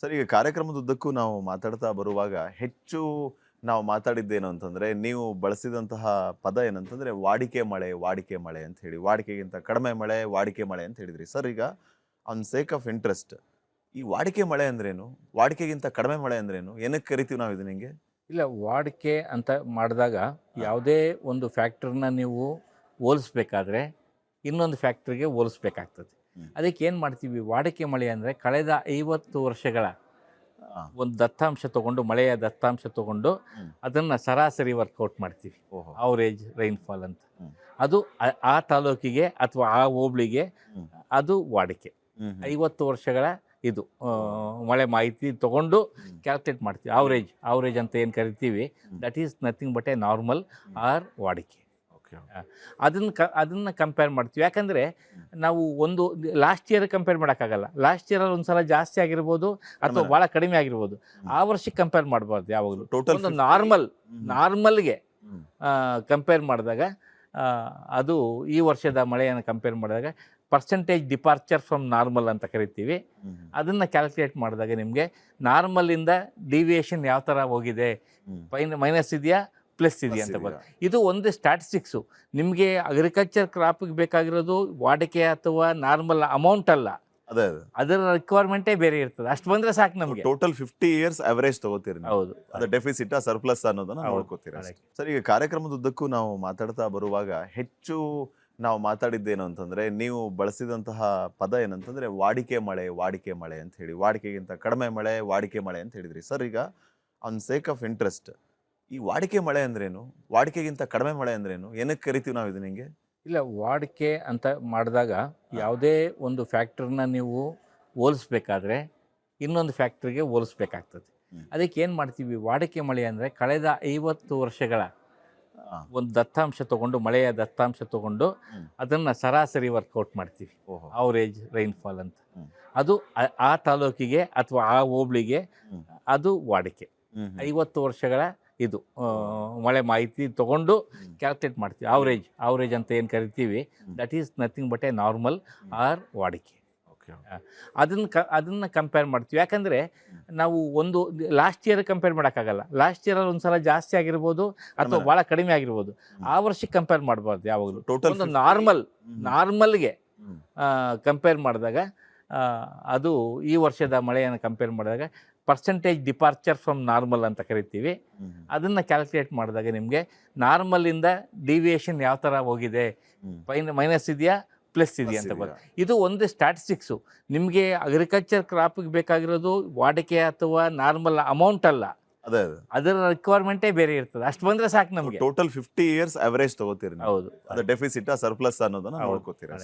Sir, ಈಗ ಕಾರ್ಯಕ್ರಮದ ಉದ್ದಕ್ಕೂ ನಾವು ಮಾತಾಡ್ತಾ ಬರುವಾಗ ಹೆಚ್ಚು ನಾವು ಮಾತಾಡಿದ್ದೇನು ಅಂತಂದ್ರೆ, ನೀವು ಬಳಸಿದಂತಹ ಪದ ಏನಂತಂದ್ರೆ ವಾಡಿಕೆ ಮಳೆ ಅಂತ ಹೇಳಿ. ವಾಡಿಕೆಗಿಂತ ಕಡಿಮೆ ಮಳೆ, ವಾಡಿಕೆ ಮಳೆ ಅಂತ ಹೇಳಿದ್ರಿ. ಸರ್, ಈಗ ಆನ್ ಸೇಕ್ ಆಫ್ ಇಂಟ್ರೆಸ್ಟ್, ಈ ವಾಡಿಕೆ ಮಳೆ ಅಂದ್ರೇನು? ವಾಡಿಕೆಗಿಂತ ಕಡಿಮೆ ಮಳೆ ಅಂದ್ರೇನು? ಏನಕ್ಕೆ ಕರಿತೀವಿ ನಾವು ಇದನ್ನ ಹಿಂಗೆ? ಇಲ್ಲ, ವಾಡಿಕೆ ಅಂತ ಮಾಡಿದಾಗ ಯಾವುದೇ ಒಂದು ಫ್ಯಾಕ್ಟ್ರಿನ ನೀವು ಹೋಲಿಸ್ಬೇಕಾದ್ರೆ ಇನ್ನೊಂದು ಫ್ಯಾಕ್ಟ್ರಿಗೆ ಹೋಲಿಸ್ಬೇಕಾಗ್ತದೆ. ಅದಕ್ಕೆ ಏನು ಮಾಡ್ತೀವಿ, ವಾಡಿಕೆ ಮಳೆ ಅಂದರೆ ಕಳೆದ 50 ವರ್ಷಗಳ ಒಂದು ದತ್ತಾಂಶ ತೊಗೊಂಡು, ಮಳೆಯ ದತ್ತಾಂಶ ತೊಗೊಂಡು ಅದನ್ನು ಸರಾಸರಿ ವರ್ಕೌಟ್ ಮಾಡ್ತೀವಿ, ಅವರೇಜ್ ರೈನ್ಫಾಲ್ ಅಂತ. ಅದು ಆ ತಾಲೂಕಿಗೆ ಅಥವಾ ಆ ಹೋಬಳಿಗೆ ಅದು ವಾಡಿಕೆ. 50 ವರ್ಷಗಳ ಇದು ಮಳೆ ಮಾಹಿತಿ ತೊಗೊಂಡು ಕ್ಯಾಲ್ಕುಲೇಟ್ ಮಾಡ್ತೀವಿ. ಅವರೇಜ್ ಅಂತ ಏನು ಕರಿತೀವಿ, that is nothing but a normal or ವಾಡಿಕೆ. ಅದನ್ನು ಕಂಪೇರ್ ಮಾಡ್ತೀವಿ. ಯಾಕಂದರೆ ನಾವು ಒಂದು ಲಾಸ್ಟ್ ಇಯರ್ ಕಂಪೇರ್ ಮಾಡೋಕ್ಕಾಗಲ್ಲ. ಲಾಸ್ಟ್ ಇಯರಲ್ಲಿ ಒಂದು ಸಲ ಜಾಸ್ತಿ ಆಗಿರ್ಬೋದು ಅಥವಾ ಭಾಳ ಕಡಿಮೆ ಆಗಿರ್ಬೋದು. ಆ ವರ್ಷಕ್ಕೆ ಕಂಪೇರ್ ಮಾಡಬಾರ್ದು ಯಾವಾಗಲೂ. ಒಂದು ನಾರ್ಮಲ್ಗೆ ಕಂಪೇರ್ ಮಾಡಿದಾಗ ಅದು ಈ ವರ್ಷದ ಮಳೆಯನ್ನು ಕಂಪೇರ್ ಮಾಡಿದಾಗ ಪರ್ಸೆಂಟೇಜ್ ಡಿಪಾರ್ಚರ್ ಫ್ರಮ್ ನಾರ್ಮಲ್ ಅಂತ ಕರಿತೀವಿ. ಅದನ್ನು ಕ್ಯಾಲ್ಕುಲೇಟ್ ಮಾಡಿದಾಗ ನಿಮಗೆ ನಾರ್ಮಲಿಂದ ಡಿವಿಯೇಷನ್ ಯಾವ ಥರ ಹೋಗಿದೆ, ಮೈನಸ್ ಇದೆಯಾ ಪ್ಲಸ್ ಇದೆಯಾ ಅಂತ ಬರುತ್ತೆ. ಇದು ಒಂದು ಸ್ಟ್ಯಾಟಿಸ್ಟಿಕ್ಸು. ನಿಮಗೆ ಅಗ್ರಿಕಲ್ಚರ್ ಕ್ರಾಪಿಗೆ ಬೇಕಾಗಿರೋದು ವಾಡಿಕೆ ಅಥವಾ ನಾರ್ಮಲ್ ಅಮೌಂಟ್ ಅಲ್ಲ, ಅದರ ರಿಕ್ವೈರ್ಮೆಂಟೇ ಬೇರೆ ಇರ್ತದೆ. ಅಷ್ಟು ಬಂದರೆ ಸಾಕು ನಮಗೆ. ಟೋಟಲ್ 50 years ಅವರೇಜ್ ತಗೋತೀರಿ. ಹೌದು, ಅದು ಡೆಫಿಸಿಟ್ ಸರ್ಪ್ಲಸ್ ಅನ್ನೋದನ್ನ ನೋಡ್ಕೋತೀರಾ. ಸರ್, ಈಗ ಕಾರ್ಯಕ್ರಮದ ಉದ್ದಕ್ಕೂ ನಾವು ಮಾತಾಡ್ತಾ ಬರುವಾಗ ಹೆಚ್ಚು ನಾವು ಮಾತಾಡಿದ್ದೇನು ಅಂತಂದ್ರೆ, ನೀವು ಬಳಸಿದಂತಹ ಪದ ಏನಂತಂದ್ರೆ ವಾಡಿಕೆ ಮಳೆ ಅಂತ ಹೇಳಿ. ವಾಡಿಕೆಗಿಂತ ಕಡಿಮೆ ಮಳೆ, ವಾಡಿಕೆ ಮಳೆ ಅಂತ ಹೇಳಿದ್ರಿ. ಸರ್, ಈಗ ಆನ್ ಸೇಕ್ ಆಫ್ ಇಂಟ್ರೆಸ್ಟ್, ಈ ವಾಡಿಕೆ ಮಳೆ ಅಂದ್ರೇನು? ವಾಡಿಕೆಗಿಂತ ಕಡಿಮೆ ಮಳೆ ಅಂದ್ರೇನು? ಏನಕ್ಕೆ ಕರಿತೀವಿ ನಾವು ಇದನ್ನ ಹಿಂಗೆ? ಇಲ್ಲ, ವಾಡಿಕೆ ಅಂತ ಮಾಡಿದಾಗ ಯಾವುದೇ ಒಂದು ಫ್ಯಾಕ್ಟ್ರಿನ ನೀವು ಹೋಲಿಸ್ಬೇಕಾದ್ರೆ ಇನ್ನೊಂದು ಫ್ಯಾಕ್ಟ್ರಿಗೆ ಹೋಲಿಸ್ಬೇಕಾಗ್ತದೆ. ಅದಕ್ಕೆ ಏನು ಮಾಡ್ತೀವಿ, ವಾಡಿಕೆ ಮಳೆ ಅಂದರೆ ಕಳೆದ 50 ವರ್ಷಗಳ ಒಂದು ದತ್ತಾಂಶ ತೊಗೊಂಡು, ಮಳೆಯ ದತ್ತಾಂಶ ತೊಗೊಂಡು ಅದನ್ನು ಸರಾಸರಿ ವರ್ಕೌಟ್ ಮಾಡ್ತೀವಿ, ಅವರೇಜ್ ರೈನ್ಫಾಲ್ ಅಂತ. ಅದು ಆ ತಾಲೂಕಿಗೆ ಅಥವಾ ಆ ಹೋಬಳಿಗೆ ಅದು ವಾಡಿಕೆ. 50 ವರ್ಷಗಳ ಇದು ಮಳೆ ಮಾಹಿತಿ ತೊಗೊಂಡು ಕ್ಯಾಲ್ಕುಲೇಟ್ ಮಾಡ್ತೀವಿ. ಅವರೇಜ್ ಅಂತ ಏನು ಕರಿತೀವಿ, that is nothing but a normal or ವಾಡಿಕೆ. ಅದನ್ನು ಕಂಪೇರ್ ಮಾಡ್ತೀವಿ. ಯಾಕಂದರೆ ನಾವು ಒಂದು ಲಾಸ್ಟ್ ಇಯರ್ ಕಂಪೇರ್ ಮಾಡೋಕ್ಕಾಗಲ್ಲ. ಲಾಸ್ಟ್ ಇಯರಲ್ಲಿ ಒಂದು ಸಲ ಜಾಸ್ತಿ ಆಗಿರ್ಬೋದು ಅಥವಾ ಭಾಳ ಕಡಿಮೆ ಆಗಿರ್ಬೋದು. ಆ ವರ್ಷಕ್ಕೆ ಕಂಪೇರ್ ಮಾಡಬಾರ್ದು ಯಾವಾಗಲೂ. ಒಂದು ನಾರ್ಮಲ್ಗೆ ಕಂಪೇರ್ ಮಾಡಿದಾಗ ಅದು ಈ ವರ್ಷದ ಮಳೆಯನ್ನು ಕಂಪೇರ್ ಮಾಡಿದಾಗ ಪರ್ಸೆಂಟೇಜ್ ಡಿಪಾರ್ಚರ್ ಫ್ರಮ್ ನಾರ್ಮಲ್ ಅಂತ ಕರಿತೀವಿ. ಅದನ್ನು ಕ್ಯಾಲ್ಕುಲೇಟ್ ಮಾಡಿದಾಗ ನಿಮಗೆ ನಾರ್ಮಲಿಂದ ಡಿವಿಯೇಷನ್ ಯಾವ ಥರ ಹೋಗಿದೆ, ಮೈನಸ್ ಇದೆಯಾ ಪ್ಲಸ್ ಇದೆಯಾ ಅಂತ ಬರುತ್ತೆ. ಇದು ಒಂದು ಸ್ಟ್ಯಾಟಿಸ್ಟಿಕ್ಸು. ನಿಮಗೆ ಅಗ್ರಿಕಲ್ಚರ್ ಕ್ರಾಪಿಗೆ ಬೇಕಾಗಿರೋದು ವಾಡಿಕೆ ಅಥವಾ ನಾರ್ಮಲ್ ಅಮೌಂಟ್ ಅಲ್ಲ, ಅದರ ರಿಕ್ವೈರ್ಮೆಂಟೇ ಬೇರೆ ಇರ್ತದೆ. ಅಷ್ಟು ಬಂದರೆ ಸಾಕು ನಮಗೆ. ಟೋಟಲ್ 50 years ಅವರೇಜ್ ತಗೋತೀರಿ. ಹೌದು, ಅದು ಡೆಫಿಸಿಟ್ ಸರ್ಪ್ಲಸ್ ಅನ್ನೋದನ್ನ ನೋಡ್ಕೋತೀರಾ.